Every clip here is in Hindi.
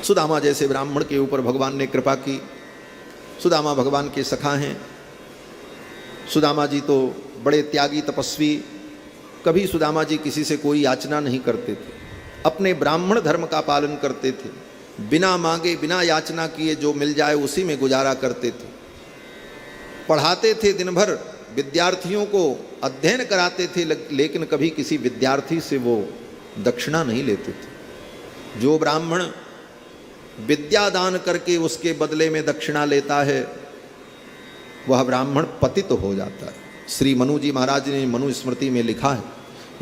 सुदामा जैसे ब्राह्मण के ऊपर भगवान ने कृपा की। सुदामा भगवान के सखा हैं। सुदामा जी तो बड़े त्यागी तपस्वी, कभी सुदामा जी किसी से कोई याचना नहीं करते थे, अपने ब्राह्मण धर्म का पालन करते थे, बिना मांगे बिना याचना किए जो मिल जाए उसी में गुजारा करते थे। पढ़ाते थे दिन भर, विद्यार्थियों को अध्ययन कराते थे, लेकिन कभी किसी विद्यार्थी से वो दक्षिणा नहीं लेते थे। जो ब्राह्मण विद्या दान करके उसके बदले में दक्षिणा लेता है वह ब्राह्मण पतित हो जाता है। श्री मनु जी महाराज ने मनु स्मृति में लिखा है।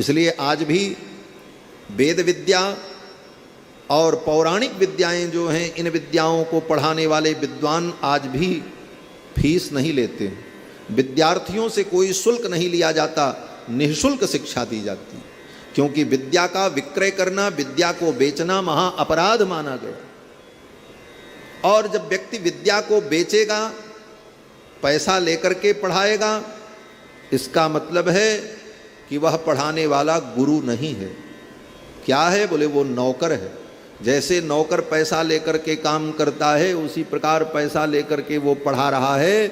इसलिए आज भी वेद विद्या और पौराणिक विद्याएं जो हैं, इन विद्याओं को पढ़ाने वाले विद्वान आज भी फीस नहीं लेते। विद्यार्थियों से कोई शुल्क नहीं लिया जाता, निःशुल्क शिक्षा दी जाती है, क्योंकि विद्या का विक्रय करना, विद्या को बेचना महा अपराध माना गया। और जब व्यक्ति विद्या को बेचेगा, पैसा लेकर के पढ़ाएगा, इसका मतलब है कि वह पढ़ाने वाला गुरु नहीं है। क्या है? बोले वो नौकर है। जैसे नौकर पैसा लेकर के काम करता है, उसी प्रकार पैसा लेकर के वो पढ़ा रहा है,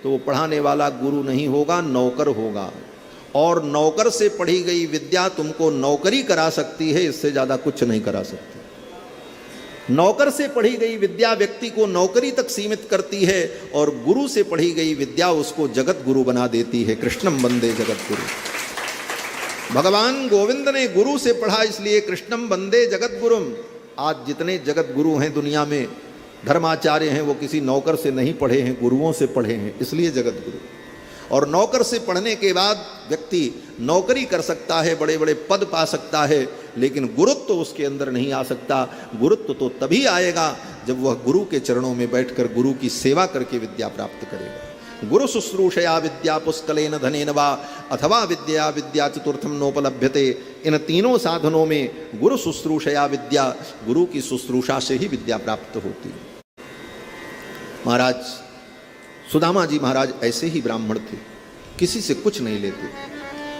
तो वो पढ़ाने वाला गुरु नहीं होगा, नौकर होगा। और नौकर से पढ़ी गई विद्या तुमको नौकरी करा सकती है, इससे ज़्यादा कुछ नहीं करा सकती। नौकर से पढ़ी गई विद्या व्यक्ति को नौकरी तक सीमित करती है, और गुरु से पढ़ी गई विद्या उसको जगत गुरु बना देती है। कृष्णम वंदे जगत गुरु। भगवान गोविंद ने गुरु से पढ़ा, इसलिए कृष्णम वंदे जगत गुरुम। आज जितने जगत गुरु हैं दुनिया में, धर्माचार्य हैं, वो किसी नौकर से नहीं पढ़े हैं, गुरुओं से पढ़े हैं, इसलिए जगत गुरु। और नौकर से पढ़ने के बाद व्यक्ति नौकरी कर सकता है, बड़े बड़े पद पा सकता है, लेकिन गुरुत्व तो उसके अंदर नहीं आ सकता। गुरुत्व तो तभी आएगा जब वह गुरु के चरणों में बैठकर गुरु की सेवा करके विद्या प्राप्त करेगा। गुरु शुश्रूषया विद्या पुष्कलेन धनेन वा अथवा विद्या विद्या चतुर्थम नोपलभ्यते। इन तीनों साधनों में गुरु शुश्रूषया विद्या, गुरु की शुश्रूषा से ही विद्या प्राप्त होती है। महाराज सुदामा जी महाराज ऐसे ही ब्राह्मण थे, किसी से कुछ नहीं लेते,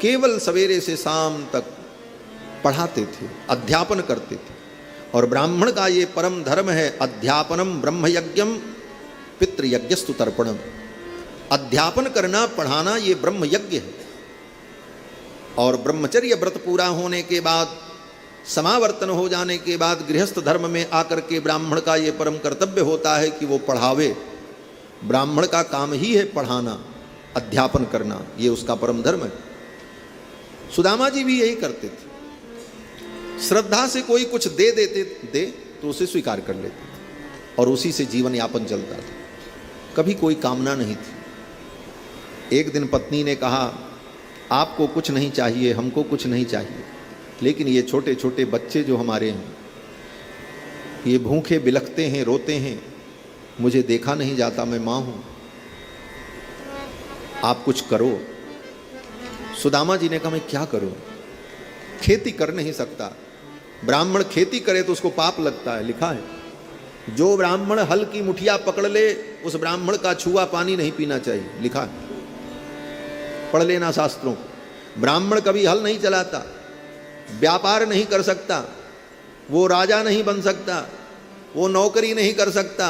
केवल सवेरे से शाम तक पढ़ाते थे, अध्यापन करते थे। और ब्राह्मण का ये परम धर्म है, अध्यापनम ब्रह्मयज्ञम पितृयज्ञस्तु तर्पणम। अध्यापन करना, पढ़ाना, ये ब्रह्म यज्ञ है। और ब्रह्मचर्य व्रत पूरा होने के बाद, समावर्तन हो जाने के बाद गृहस्थ धर्म में आकर के ब्राह्मण का ये परम कर्तव्य होता है कि वो पढ़ावे। ब्राह्मण का काम ही है पढ़ाना, अध्यापन करना, ये उसका परम धर्म है। सुदामा जी भी यही करते थे। श्रद्धा से कोई कुछ दे तो उसे स्वीकार कर लेते थे, और उसी से जीवन यापन चलता था। कभी कोई कामना नहीं थी। एक दिन पत्नी ने कहा, आपको कुछ नहीं चाहिए, हमको कुछ नहीं चाहिए, लेकिन ये छोटे छोटे बच्चे जो हमारे हैं, ये भूखे बिलखते हैं, रोते हैं, मुझे देखा नहीं जाता, मैं माँ हूँ, आप कुछ करो। सुदामा जी ने कहा, मैं क्या करूँ? खेती कर नहीं सकता। ब्राह्मण खेती करे तो उसको पाप लगता है, लिखा है। जो ब्राह्मण हल की मुठिया पकड़ ले, उस ब्राह्मण का छुआ पानी नहीं पीना चाहिए, लिखा है, पढ़ लेना शास्त्रों। ब्राह्मण कभी हल नहीं चलाता, व्यापार नहीं कर सकता, वो राजा नहीं बन सकता, वो नौकरी नहीं कर सकता।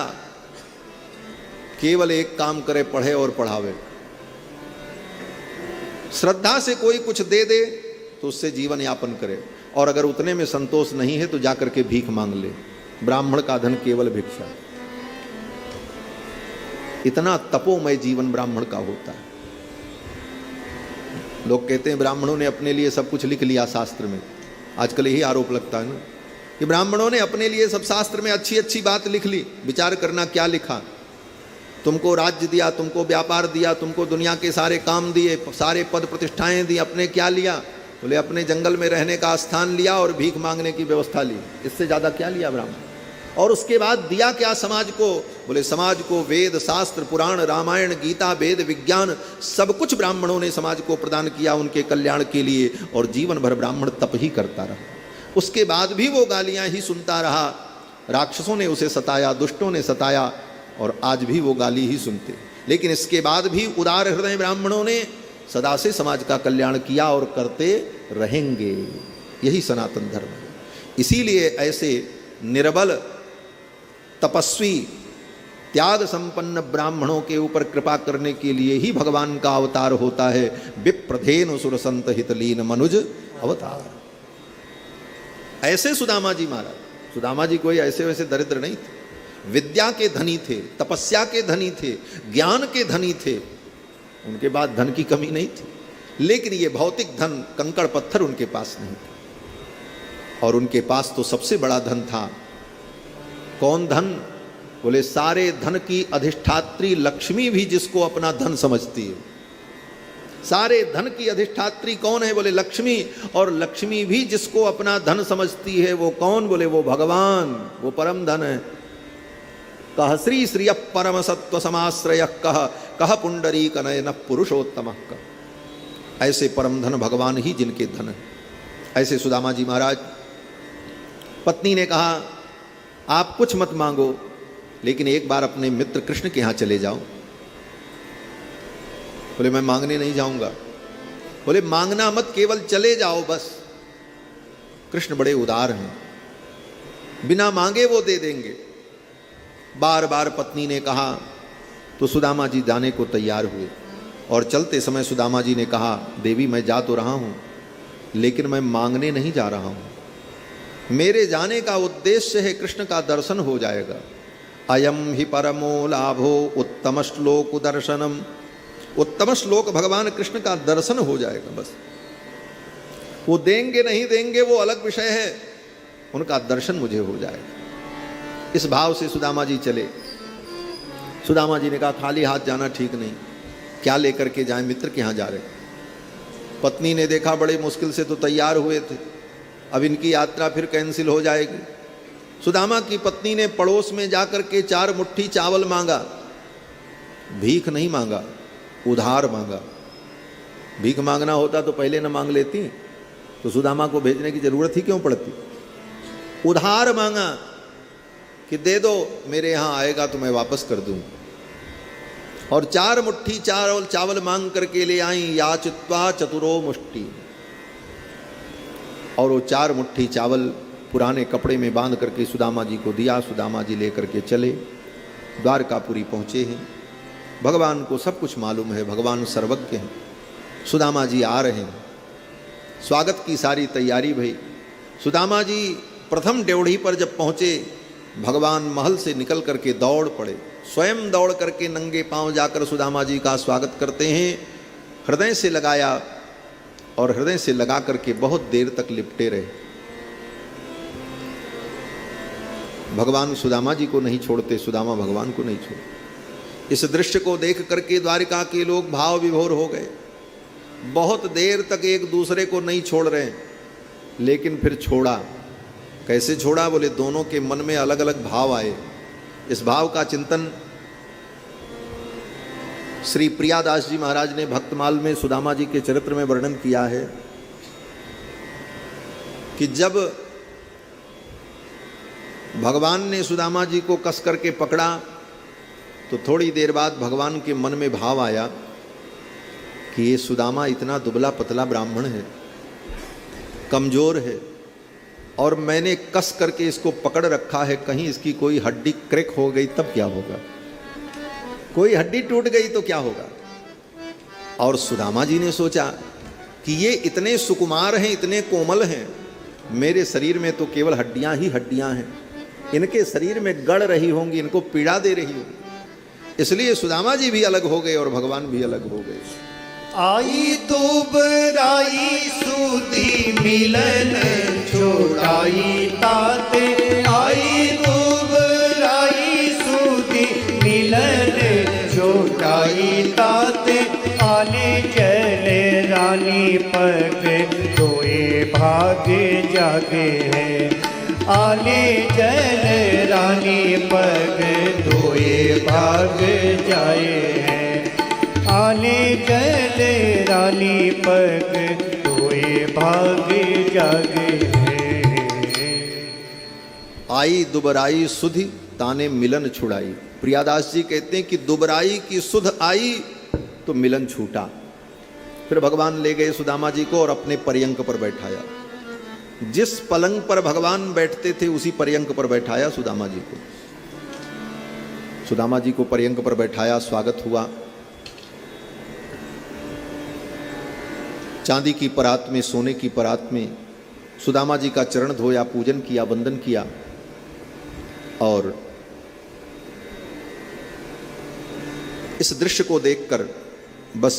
केवल एक काम करे, पढ़े और पढ़ावे। श्रद्धा से कोई कुछ दे तो उससे जीवन यापन करे, और अगर उतने में संतोष नहीं है तो जाकर के भीख मांग ले। ब्राह्मण का धन केवल भिक्षा। इतना तपोमय जीवन ब्राह्मण का होता है। लोग कहते हैं ब्राह्मणों ने अपने लिए सब कुछ लिख लिया शास्त्र में। आजकल यही आरोप लगता है ना कि ब्राह्मणों ने अपने लिए सब शास्त्र में अच्छी अच्छी बात लिख ली। विचार करना क्या लिखा। तुमको राज्य दिया, तुमको व्यापार दिया, तुमको दुनिया के सारे काम दिए, सारे पद प्रतिष्ठाएं दी, अपने क्या लिया? बोले अपने जंगल में रहने का स्थान लिया और भीख मांगने की व्यवस्था ली। इससे ज़्यादा क्या लिया ब्राह्मण? और उसके बाद दिया क्या समाज को? बोले समाज को वेद शास्त्र पुराण रामायण गीता वेद विज्ञान सब कुछ ब्राह्मणों ने समाज को प्रदान किया उनके कल्याण के लिए। और जीवन भर ब्राह्मण तप ही करता रहा। उसके बाद भी वो गालियां ही सुनता रहा। राक्षसों ने उसे सताया, दुष्टों ने सताया, और आज भी वो गाली ही सुनते। लेकिन इसके बाद भी उदार हृदय ब्राह्मणों ने सदा से समाज का कल्याण किया और करते रहेंगे। यही सनातन धर्म है। इसीलिए ऐसे निर्बल तपस्वी त्याग संपन्न ब्राह्मणों के ऊपर कृपा करने के लिए ही भगवान का अवतार होता है। विप्रधेनु सुर संत हितलीन मनुज अवतार। ऐसे सुदामा जी महाराज, सुदामा जी कोई ऐसे वैसे दरिद्र नहीं थे, विद्या के धनी थे, तपस्या के धनी थे, ज्ञान के धनी थे, उनके पास धन की कमी नहीं थी, लेकिन ये भौतिक धन कंकड़ पत्थर उनके पास नहीं था। और उनके पास तो सबसे बड़ा धन था। कौन धन? बोले सारे धन की अधिष्ठात्री लक्ष्मी भी जिसको अपना धन समझती है। सारे धन की अधिष्ठात्री कौन है? बोले लक्ष्मी। और लक्ष्मी भी जिसको अपना धन समझती है वो कौन? बोले वो भगवान, वो परम धन है। कह श्री श्रिय परम सत्व समाश्रय कह पुंडरी कनयन पुरुषोत्तम। ऐसे परम धन भगवान ही जिनके धन है। ऐसे सुदामा जी महाराज, पत्नी ने कहा आप कुछ मत मांगो, लेकिन एक बार अपने मित्र कृष्ण के यहां चले जाओ। बोले मैं मांगने नहीं जाऊंगा। बोले मांगना मत, केवल चले जाओ बस। कृष्ण बड़े उदार हैं, बिना मांगे वो दे देंगे। बार बार पत्नी ने कहा तो सुदामा जी जाने को तैयार हुए। और चलते समय सुदामा जी ने कहा देवी मैं जा तो रहा हूं, लेकिन मैं मांगने नहीं जा रहा हूं। मेरे जाने का उद्देश्य है कृष्ण का दर्शन हो जाएगा। अयम ही परमो लाभो उत्तम श्लोक दर्शनम। उत्तम श्लोक भगवान कृष्ण का दर्शन हो जाएगा बस। वो देंगे नहीं देंगे वो अलग विषय है, उनका दर्शन मुझे हो जाएगा। इस भाव से सुदामा जी चले। सुदामा जी ने कहा खाली हाथ जाना ठीक नहीं, क्या लेकर के जाएं, मित्र के यहाँ जा रहे। पत्नी ने देखा बड़े मुश्किल से तो तैयार हुए थे, अब इनकी यात्रा फिर कैंसिल हो जाएगी। सुदामा की पत्नी ने पड़ोस में जाकर के 4 मुट्ठी चावल मांगा। भीख नहीं मांगा, उधार मांगा। भीख मांगना होता तो पहले न मांग लेती, तो सुदामा को भेजने की जरूरत ही क्यों पड़ती। उधार मांगा कि दे दो, मेरे यहाँ आएगा तो मैं वापस कर दूँ। और 4 मुट्ठी चावल मांग करके ले आई। याचित्वा चतुरो मुष्टि। और वो 4 मुट्ठी चावल पुराने कपड़े में बांध करके सुदामा जी को दिया। सुदामा जी लेकर के चले, द्वारकापुरी पहुँचे हैं। भगवान को सब कुछ मालूम है, भगवान सर्वज्ञ हैं। सुदामा जी आ रहे हैं, स्वागत की सारी तैयारी भई। सुदामा जी प्रथम ड्योढ़ी पर जब पहुँचे, भगवान महल से निकल करके दौड़ पड़े। स्वयं दौड़ करके नंगे पांव जाकर सुदामा जी का स्वागत करते हैं। हृदय से लगाया और हृदय से लगा करके बहुत देर तक लिपटे रहे। भगवान सुदामा जी को नहीं छोड़ते, सुदामा भगवान को नहीं छोड़ते। इस दृश्य को देख करके द्वारिका के लोग भाव विभोर हो गए। बहुत देर तक एक दूसरे को नहीं छोड़ रहे, लेकिन फिर छोड़ा। कैसे छोड़ा? बोले दोनों के मन में अलग अलग भाव आए। इस भाव का चिंतन श्री प्रियादास जी महाराज ने भक्तमाल में सुदामा जी के चरित्र में वर्णन किया है कि जब भगवान ने सुदामा जी को कस करके पकड़ा तो थोड़ी देर बाद भगवान के मन में भाव आया कि ये सुदामा इतना दुबला पतला ब्राह्मण है, कमजोर है, और मैंने कस करके इसको पकड़ रखा है। कहीं इसकी कोई हड्डी क्रैक हो गई तब क्या होगा, कोई हड्डी टूट गई तो क्या होगा। और सुदामा जी ने सोचा कि ये इतने सुकुमार हैं, इतने कोमल हैं, मेरे शरीर में तो केवल हड्डियां ही हड्डियां हैं, इनके शरीर में गड़ रही होंगी, इनको पीड़ा दे रही होंगी। इसलिए सुदामा जी भी अलग हो गए और भगवान भी अलग हो गए। आई तो बराई सूदी मिलन छोटाई ताते। आई तो बराई सूदी मिलन छोटाई ताते। आने चले रानी पग दोए भागे जागे हैं। आने चले रानी पग दोए भाग जाए हैं। आने चले रानी पग दोए भाग जागे हैं। आई दुबराई सुधि ताने मिलन छुड़ाई। प्रियादास जी कहते हैं कि दुबराई की सुध आई तो मिलन छूटा। फिर भगवान ले गए सुदामा जी को और अपने पर्यंक पर बैठाया। जिस पलंग पर भगवान बैठते थे उसी पर्यंक पर बैठाया सुदामा जी को। सुदामा जी को पर्यंक पर बैठाया, स्वागत हुआ। चांदी की परात में, सोने की परात में सुदामा जी का चरण धोया, पूजन किया, वंदन किया। और इस दृश्य को देखकर बस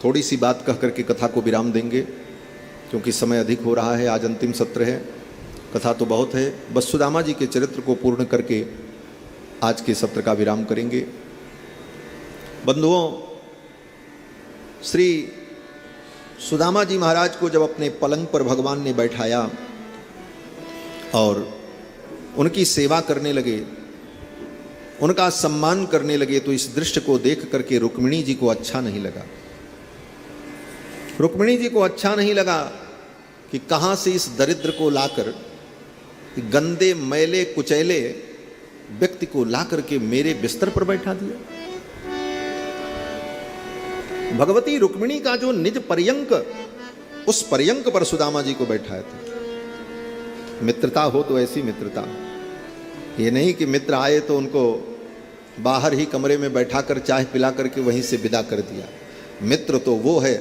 थोड़ी सी बात कह करके कथा को विराम देंगे, क्योंकि समय अधिक हो रहा है। आज अंतिम सत्र है, कथा तो बहुत है। बस सुदामा जी के चरित्र को पूर्ण करके आज के सत्र का विराम करेंगे। बंधुओं, श्री सुदामा जी महाराज को जब अपने पलंग पर भगवान ने बैठाया और उनकी सेवा करने लगे, उनका सम्मान करने लगे, तो इस दृश्य को देख करके रुक्मिणी जी को अच्छा नहीं लगा। रुक्मिणी जी को अच्छा नहीं लगा कि कहां से इस दरिद्र को लाकर, गंदे मैले कुचैले व्यक्ति को लाकर के मेरे बिस्तर पर बैठा दिया। भगवती रुक्मिणी का जो निज पर्यंक, उस पर्यंक पर सुदामा जी को बैठाया था। मित्रता हो तो ऐसी मित्रता, ये नहीं कि मित्र आए तो उनको बाहर ही कमरे में बैठाकर चाय पिला करके वहीं से विदा कर दिया। मित्र तो वो है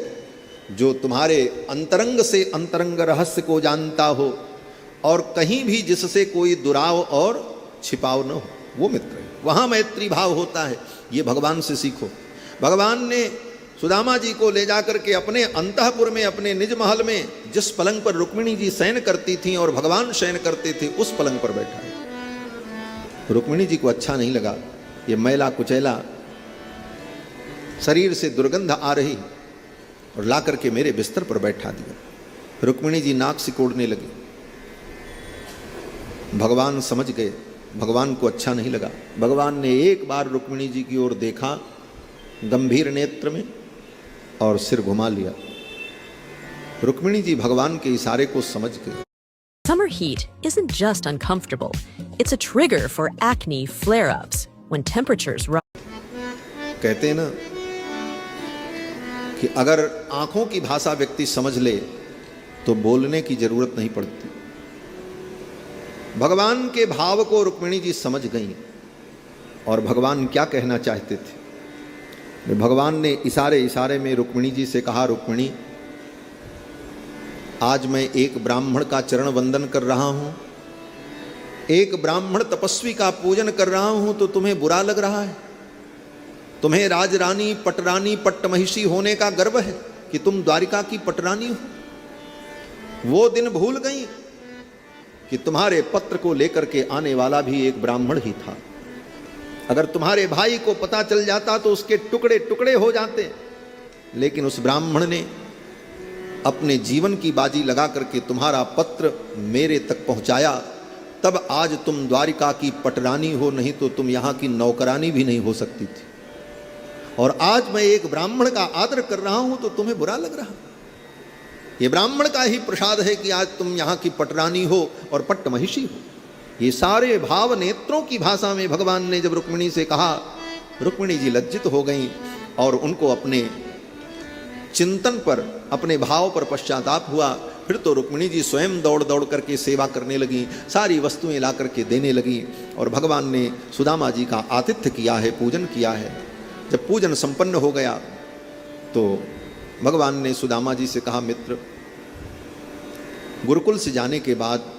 जो तुम्हारे अंतरंग से अंतरंग रहस्य को जानता हो और कहीं भी जिससे कोई दुराव और छिपाव न हो, वो मित्र है। वहां मैत्री भाव होता है। ये भगवान से सीखो। भगवान ने सुदामा जी को ले जाकर के अपने अंतःपुर में, अपने निज महल में, जिस पलंग पर रुक्मिणी जी शयन करती थीं और भगवान शयन करते थे, उस पलंग पर बैठा है। रुक्मिणी जी को अच्छा नहीं लगा, ये मैला कुचैला, शरीर से दुर्गंध आ रही, और ला करके मेरे बिस्तर पर बैठा दिया। रुक्मिणी जी नाक सिकोड़ने लगी। भगवान समझ गए, भगवान को अच्छा नहीं लगा। भगवान ने एक बार रुक्मिणी जी की ओर देखा गंभीर नेत्र में और सिर घुमा लिया। रुक्मिणी जी भगवान के इशारे को समझ गए। Summer heat isn't just uncomfortable. It's a trigger for acne flare-ups when temperatures rise. कहते हैं ना कि अगर आंखों की भाषा व्यक्ति समझ ले तो बोलने की जरूरत नहीं पड़ती। भगवान के भाव को रुक्मिणी जी समझ गईं और भगवान क्या कहना चाहते थे। भगवान ने इशारे इशारे में रुक्मिणी जी से कहा, रुक्मिणी, आज मैं एक ब्राह्मण का चरण वंदन कर रहा हूं, एक ब्राह्मण तपस्वी का पूजन कर रहा हूं, तो तुम्हें बुरा लग रहा है? तुम्हें राजरानी, पटरानी, पट्टमहिषी होने का गर्व है कि तुम द्वारिका की पटरानी हो? वो दिन भूल गई कि तुम्हारे पत्र को लेकर के आने वाला भी एक ब्राह्मण ही था। अगर तुम्हारे भाई को पता चल जाता तो उसके टुकड़े टुकड़े हो जाते, लेकिन उस ब्राह्मण ने अपने जीवन की बाजी लगा करके तुम्हारा पत्र मेरे तक पहुंचाया। तब आज तुम द्वारिका की पटरानी हो, नहीं तो तुम यहाँ की नौकरानी भी नहीं हो सकती थी। और आज मैं एक ब्राह्मण का आदर कर रहा हूं तो तुम्हें बुरा लग रहा। ये ब्राह्मण का ही प्रसाद है कि आज तुम यहाँ की पटरानी हो और पट्टमहिषी हो। ये सारे भाव नेत्रों की भाषा में भगवान ने जब रुक्मिणी से कहा, रुक्मिणी जी लज्जित हो गईं और उनको अपने चिंतन पर, अपने भाव पर पश्चाताप हुआ। फिर तो रुक्मिणी जी स्वयं दौड़ दौड़ करके सेवा करने लगी, सारी वस्तुएं ला करके देने लगी। और भगवान ने सुदामा जी का आतिथ्य किया है, पूजन किया है। जब पूजन संपन्न हो गया तो भगवान ने सुदामा जी से कहा, मित्र, गुरुकुल से जाने के बाद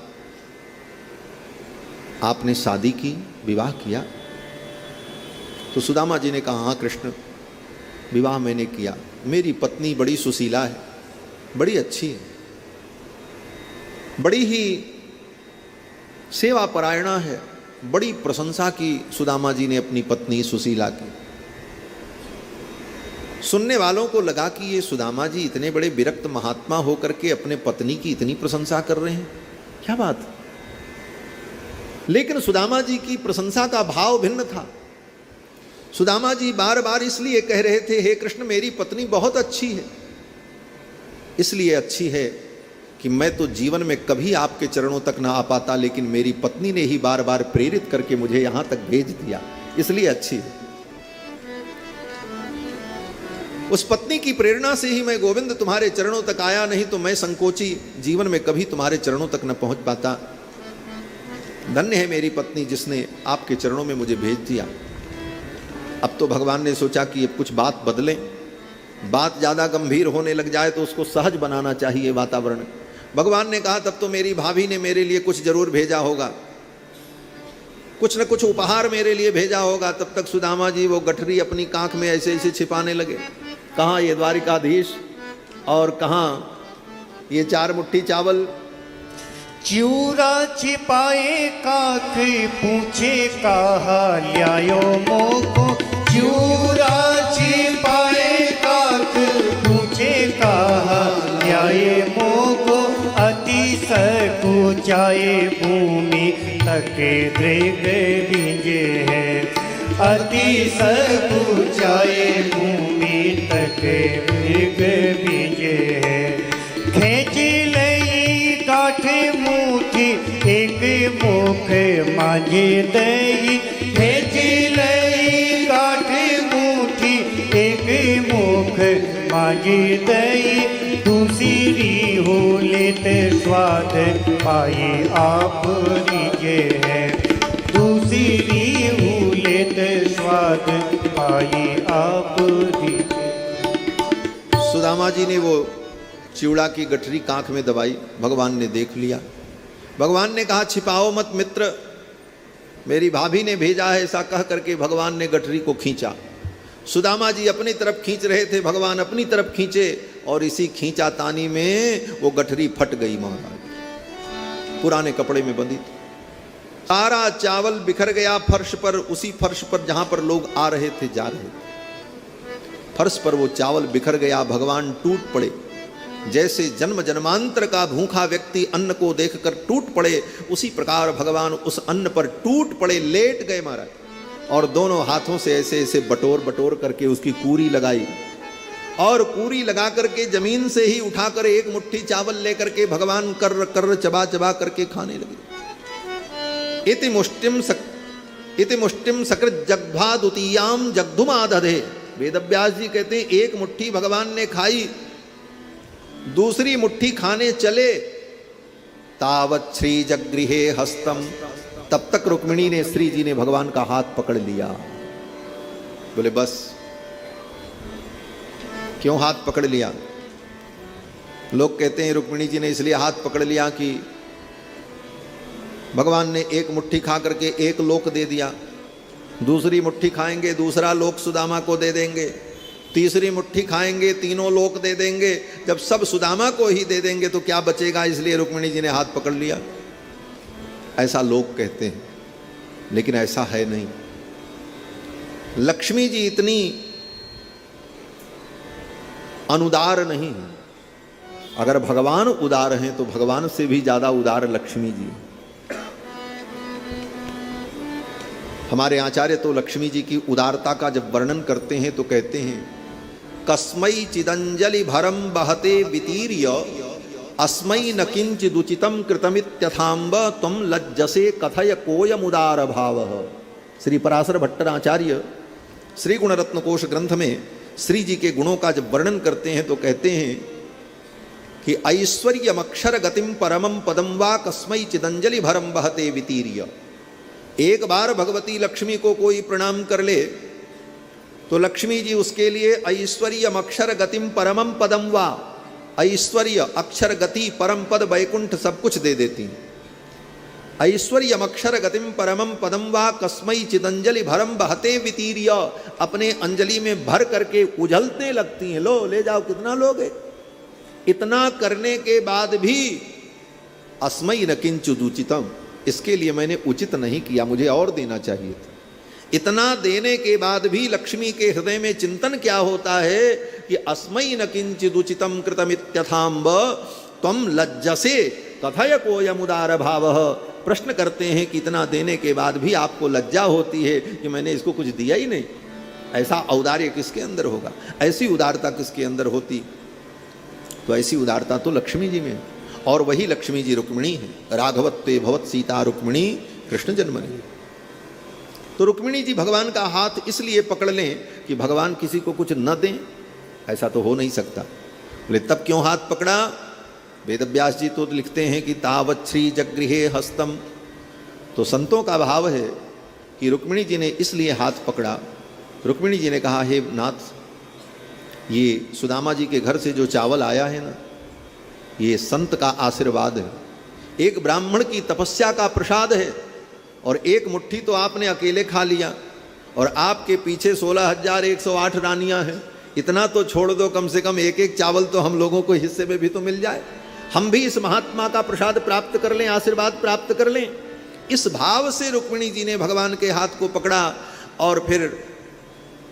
आपने शादी की, विवाह किया? तो सुदामा जी ने कहा, हाँ कृष्ण, विवाह मैंने किया। मेरी पत्नी बड़ी सुशीला है, बड़ी अच्छी है, बड़ी ही सेवा परायणा है। बड़ी प्रशंसा की सुदामा जी ने अपनी पत्नी सुशीला की। सुनने वालों को लगा कि ये सुदामा जी इतने बड़े विरक्त महात्मा होकर के अपने पत्नी की इतनी प्रशंसा कर रहे हैं, क्या बात। लेकिन सुदामा जी की प्रशंसा का भाव भिन्न था। सुदामा जी बार बार इसलिए कह रहे थे, हे कृष्ण, मेरी पत्नी बहुत अच्छी है। इसलिए अच्छी है कि मैं तो जीवन में कभी आपके चरणों तक ना आ पाता, लेकिन मेरी पत्नी ने ही बार बार प्रेरित करके मुझे यहां तक भेज दिया, इसलिए अच्छी है। उस पत्नी की प्रेरणा से ही मैं गोविंद तुम्हारे चरणों तक आया, नहीं तो मैं संकोची जीवन में कभी तुम्हारे चरणों तक न पहुंच पाता। धन्य है मेरी पत्नी जिसने आपके चरणों में मुझे भेज दिया। अब तो भगवान ने सोचा कि अब कुछ बात बदलें, बात ज़्यादा गंभीर होने लग जाए तो उसको सहज बनाना चाहिए वातावरण। भगवान ने कहा तब तो मेरी भाभी ने मेरे लिए कुछ जरूर भेजा होगा, कुछ न कुछ उपहार मेरे लिए भेजा होगा। तब तक सुदामा जी वो गठरी अपनी कांख में ऐसे ऐसे छिपाने लगे। कहाँ ये द्वारिकाधीश और कहाँ ये 4 मुट्ठी चावल। चिऊरा छिपाए काख पूछे कहा ल्यायो मोको। चिऊरा छिपाए काख पूछे कहा ल्याए मोको। अति सकुचाए भूमि तक दृग बीजे है। अति सकुचाए भूमि तक दृग बीजे है। खेच लई गाठ मुठी एक मुख मांझे दई। खेच लई गाठ मुठी एक मुख मांझे दई। दूसरी हो लेत स्वाद पाए आप लीजे है। दूसरी हो लेत स्वाद पाए आप लीजे। सुदामा जी ने वो चिवड़ा की गठरी कांख में दबाई। भगवान ने देख लिया। भगवान ने कहा छिपाओ मत मित्र, मेरी भाभी ने भेजा है। ऐसा कह करके भगवान ने गठरी को खींचा। सुदामा जी अपनी तरफ खींच रहे थे, भगवान अपनी तरफ खींचे और इसी खींचा तानी में वो गठरी फट गई। महाराज पुराने कपड़े में बंधी थी। सारा चावल बिखर गया फर्श पर, उसी फर्श पर जहां पर लोग आ रहे थे जा रहे थे। फर्श पर वो चावल बिखर गया। भगवान टूट पड़े। जैसे जन्म जन्मांतर का भूखा व्यक्ति अन्न को देखकर टूट पड़े, उसी प्रकार भगवान उस अन्न पर टूट पड़े, लेट गए महाराज। और दोनों हाथों से ऐसे ऐसे बटोर बटोर करके उसकी कूरी लगाई और कूरी लगा करके जमीन से ही उठाकर एक मुट्ठी चावल लेकर के भगवान कर कर चबा चबा करके खाने लगे। इति मुष्टिम सकृत जग्भा द्वितीयाम जग्धुमादधे। वेदव्यास जी कहते हैं एक मुट्ठी भगवान ने खाई, दूसरी मुट्ठी खाने चले। तावत श्री जगृहे हस्तम। तब तक रुक्मिणी ने, श्री जी ने भगवान का हाथ पकड़ लिया। बोले बस। क्यों हाथ पकड़ लिया? लोग कहते हैं रुक्मिणी जी ने इसलिए हाथ पकड़ लिया कि भगवान ने एक मुट्ठी खा करके एक लोक दे दिया, दूसरी मुट्ठी खाएंगे दूसरा लोक सुदामा को दे देंगे, तीसरी मुट्ठी खाएंगे तीनों लोक दे देंगे। जब सब सुदामा को ही दे देंगे तो क्या बचेगा? इसलिए रुक्मिणी जी ने हाथ पकड़ लिया। ऐसा लोग कहते हैं, लेकिन ऐसा है नहीं। लक्ष्मी जी इतनी अनुदार नहीं है। अगर भगवान उदार हैं तो भगवान से भी ज्यादा उदार लक्ष्मी जी। हमारे आचार्य तो लक्ष्मी जी की उदारता का जब वर्णन करते हैं तो कहते हैं कस्मै चिदंजलि भरम बहते वितीर्य अस्मै न किंचिदुचितम कृतमित्यथाम्ब त्वं लज्जसे कथय कोयमुदार भावः। श्री पराशर भट्टर आचार्य श्री गुणरत्न कोश ग्रंथ में श्री जी के गुणों का जब वर्णन करते हैं तो कहते हैं कि ऐश्वर्यमक्षर गतिम परमं पदम वा कस्मै चिदंजलि भरम बहते वितीर्य। एक बार भगवती लक्ष्मी को कोई प्रणाम कर ले तो लक्ष्मी जी उसके लिए ऐश्वर्यमक्षर गतिम परमं पदम वा, ऐश्वर्य अक्षर गति परम पद वैकुंठ सब कुछ दे देती। ऐश्वर्यमक्षर गतिम परमं पदम वा कस्मै चिदंजलि भरम बहते वितीर्य। अपने अंजलि में भर करके उझलने लगती हैं। लो ले जाओ, कितना लोगे? इतना करने के बाद भी अस्मै न किंचिदुचितम, इसके लिए मैंने उचित नहीं किया, मुझे और देना चाहिए था। इतना देने के बाद भी लक्ष्मी के हृदय में चिंतन क्या होता है कि अस्मै न किंचिदुचितम कृतमित्यथाम्ब त्वं लज्जसे कथय कोयमुदार भावः। प्रश्न करते हैं कि इतना देने के बाद भी आपको लज्जा होती है कि मैंने इसको कुछ दिया ही नहीं। ऐसा औदार्य किसके अंदर होगा? ऐसी उदारता किसके अंदर होती? तो ऐसी उदारता तो लक्ष्मी जी में, और वही लक्ष्मी जी रुक्मिणी है। राघवत्वे भवत सीता रुक्मिणी कृष्ण जन्मनि। तो रुक्मिणी जी भगवान का हाथ इसलिए पकड़ लें कि भगवान किसी को कुछ न दें, ऐसा तो हो नहीं सकता। बोले तब क्यों हाथ पकड़ा? वेदव्यास जी तो लिखते हैं कि तावत श्री जगृहे हस्तम। तो संतों का भाव है कि रुक्मिणी जी ने इसलिए हाथ पकड़ा। रुक्मिणी जी ने कहा, हे नाथ, ये सुदामा जी के घर से जो चावल आया है ना, ये संत का आशीर्वाद है, एक ब्राह्मण की तपस्या का प्रसाद है, और एक मुट्ठी तो आपने अकेले खा लिया, और आपके पीछे 16,108 रानियां हैं, इतना तो छोड़ दो, कम से कम एक एक चावल तो हम लोगों को हिस्से में भी तो मिल जाए, हम भी इस महात्मा का प्रसाद प्राप्त कर लें, आशीर्वाद प्राप्त कर लें। इस भाव से रुक्मिणी जी ने भगवान के हाथ को पकड़ा, और फिर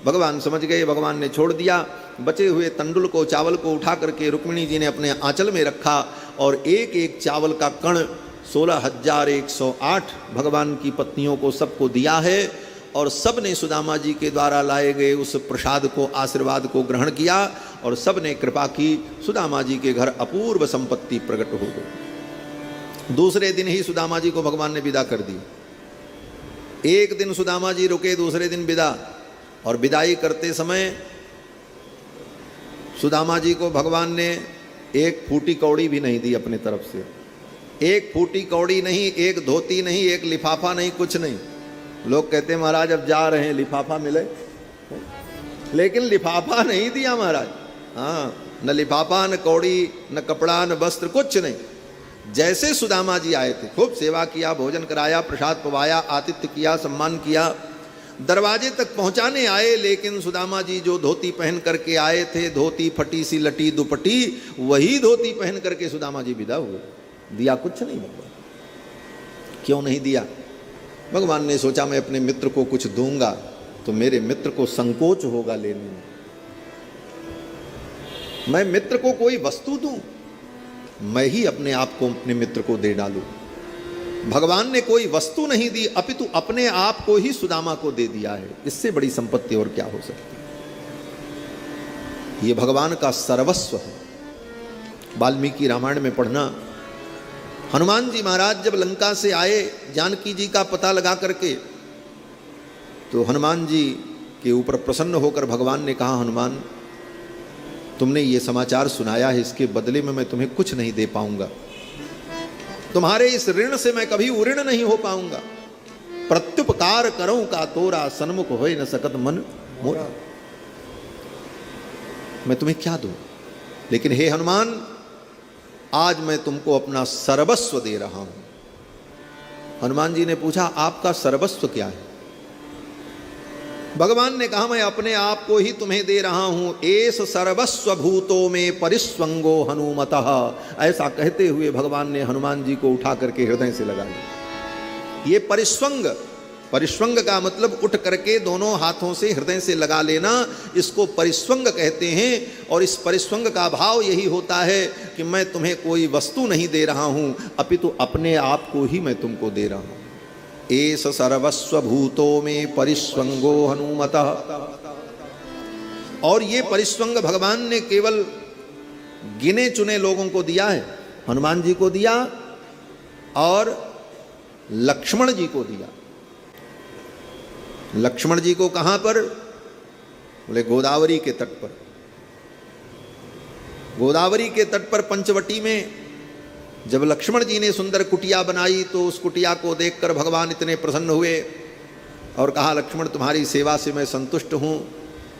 भगवान समझ गए, भगवान ने छोड़ दिया। बचे हुए तंडुल को, चावल को उठा करके रुक्मिणी जी ने अपने आंचल में रखा, और एक एक चावल का कण 16,108 भगवान की पत्नियों को सबको दिया है, और सब ने सुदामा जी के द्वारा लाए गए उस प्रसाद को, आशीर्वाद को ग्रहण किया, और सब ने कृपा की। सुदामा जी के घर अपूर्व संपत्ति प्रकट हो गई। दूसरे दिन ही सुदामा जी को भगवान ने विदा कर दी। एक दिन सुदामा जी रुके, दूसरे दिन विदा, और विदाई करते समय सुदामा जी को भगवान ने एक फूटी कौड़ी भी नहीं दी अपनी तरफ से। एक फूटी कौड़ी नहीं, एक धोती नहीं, एक लिफाफा नहीं, कुछ नहीं। लोग कहते हैं महाराज अब जा रहे हैं, लिफाफा मिले, लेकिन लिफाफा नहीं दिया महाराज। हाँ, न लिफाफा, न कौड़ी, न कपड़ा, न वस्त्र, कुछ नहीं। जैसे सुदामा जी आए थे, खूब सेवा किया, भोजन कराया, प्रसाद पवाया, आतिथ्य किया, सम्मान किया, दरवाजे तक पहुंचाने आए, लेकिन सुदामा जी जो धोती पहन करके आए थे, धोती फटी सी लटी दुपट्टी, वही धोती पहन करके सुदामा जी विदा हुए। दिया कुछ नहीं भगवान। क्यों नहीं दिया? भगवान ने सोचा मैं अपने मित्र को कुछ दूंगा तो मेरे मित्र को संकोच होगा लेने में। मैं मित्र को कोई वस्तु दूं, मैं ही अपने आप को अपने मित्र को दे डालूं। भगवान ने कोई वस्तु नहीं दी, अपितु अपने आप को ही सुदामा को दे दिया है। इससे बड़ी संपत्ति और क्या हो सकती है? ये भगवान का सर्वस्व है। वाल्मीकि रामायण में पढ़ना, हनुमान जी महाराज जब लंका से आए जानकी जी का पता लगा करके, तो हनुमान जी के ऊपर प्रसन्न होकर भगवान ने कहा, हनुमान तुमने ये समाचार सुनाया है, इसके बदले में मैं तुम्हें कुछ नहीं दे पाऊंगा। तुम्हारे इस ऋण से मैं कभी उऋण नहीं हो पाऊंगा। प्रत्युपकार करूं का तोरा, सन्मुख होए न सकत मन मोरा। मैं तुम्हें क्या दूं? लेकिन हे हनुमान, आज मैं तुमको अपना सर्वस्व दे रहा हूं। हनुमान जी ने पूछा, आपका सर्वस्व क्या है? भगवान ने कहा, मैं अपने आप को ही तुम्हें दे रहा हूं। एस सर्वस्व भूतों में परिस्वंगो हनुमतः। ऐसा कहते हुए भगवान ने हनुमान जी को उठा करके हृदय से लगा लिया। ये परिस्वंग, परिस्वंग का मतलब उठ करके दोनों हाथों से हृदय से लगा लेना, इसको परिस्वंग कहते हैं। और इस परिस्वंग का भाव यही होता है कि मैं तुम्हें कोई वस्तु नहीं दे रहा हूं, अपितु अपने आप को ही मैं तुमको दे रहा हूं। एस सर्वस्व भूतों में परिस्वंगो हनुमतः। और ये परिस्वंग भगवान ने केवल गिने चुने लोगों को दिया है। हनुमान जी को दिया और लक्ष्मण जी को दिया। लक्ष्मण जी को कहां पर? बोले गोदावरी के तट पर। गोदावरी के तट पर पंचवटी में जब लक्ष्मण जी ने सुंदर कुटिया बनाई, तो उस कुटिया को देखकर भगवान इतने प्रसन्न हुए और कहा, लक्ष्मण तुम्हारी सेवा से मैं संतुष्ट हूं,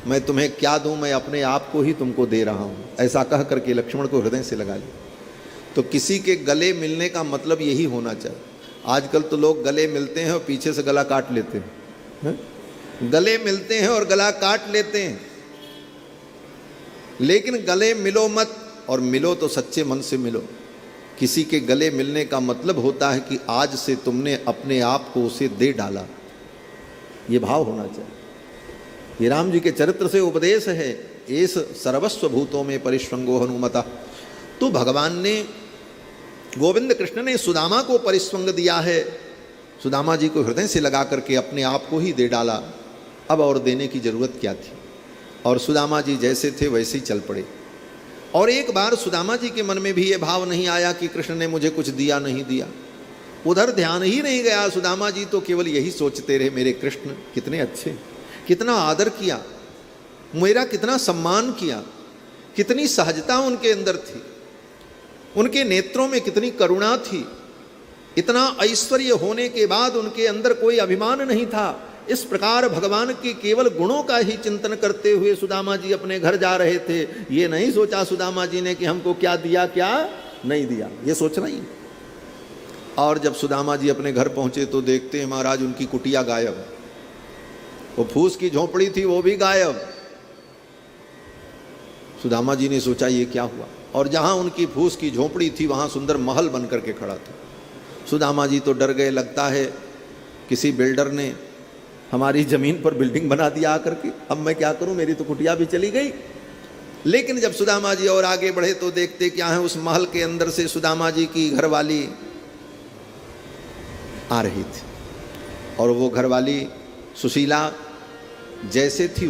मैं तुम्हें क्या दूं, मैं अपने आप को ही तुमको दे रहा हूं। ऐसा कह करके लक्ष्मण को हृदय से लगा लिया। तो किसी के गले मिलने का मतलब यही होना चाहिए। आजकल तो लोग गले मिलते हैं और पीछे से गला काट लेते हैं। गले मिलते हैं और गला काट लेते हैं, लेकिन गले मिलो मत, और मिलो तो सच्चे मन से मिलो। किसी के गले मिलने का मतलब होता है कि आज से तुमने अपने आप को उसे दे डाला। ये भाव होना चाहिए। ये राम जी के चरित्र से उपदेश है। एस सर्वस्व भूतों में परिस्वंगो हनुमतः। तो भगवान ने, गोविंद कृष्ण ने सुदामा को परिस्वंग दिया है। सुदामा जी को हृदय से लगा करके अपने आप को ही दे डाला। अब और देने की जरूरत क्या थी? और सुदामा जी जैसे थे वैसे ही चल पड़े। और एक बार सुदामा जी के मन में भी ये भाव नहीं आया कि कृष्ण ने मुझे कुछ दिया नहीं दिया। उधर ध्यान ही नहीं गया। सुदामा जी तो केवल यही सोचते रहे, मेरे कृष्ण कितने अच्छे, कितना आदर किया, मेरा कितना सम्मान किया, कितनी सहजता उनके अंदर थी, उनके नेत्रों में कितनी करुणा थी। इतना ऐश्वर्य होने के बाद उनके अंदर कोई अभिमान नहीं था। इस प्रकार भगवान के केवल गुणों का ही चिंतन करते हुए सुदामा जी अपने घर जा रहे थे। ये नहीं सोचा सुदामा जी ने कि हमको क्या दिया क्या नहीं दिया, ये सोचना ही। और जब सुदामा जी अपने घर पहुंचे तो देखते हैं महाराज उनकी कुटिया गायब, वो फूस की झोपड़ी थी वो भी गायब। सुदामा जी ने सोचा ये क्या हुआ, और जहां उनकी फूस की झोपड़ी थी वहां सुंदर महल बन करके खड़ा था। सुदामा जी तो डर गए, लगता है किसी बिल्डर ने हमारी जमीन पर बिल्डिंग बना दिया आकर के, अब मैं क्या करूं, मेरी तो कुटिया भी चली गई। लेकिन जब सुदामा जी और आगे बढ़े तो देखते क्या है, उस महल के अंदर से सुदामा जी की घरवाली आ रही थी, और वो घरवाली सुशीला जैसे थी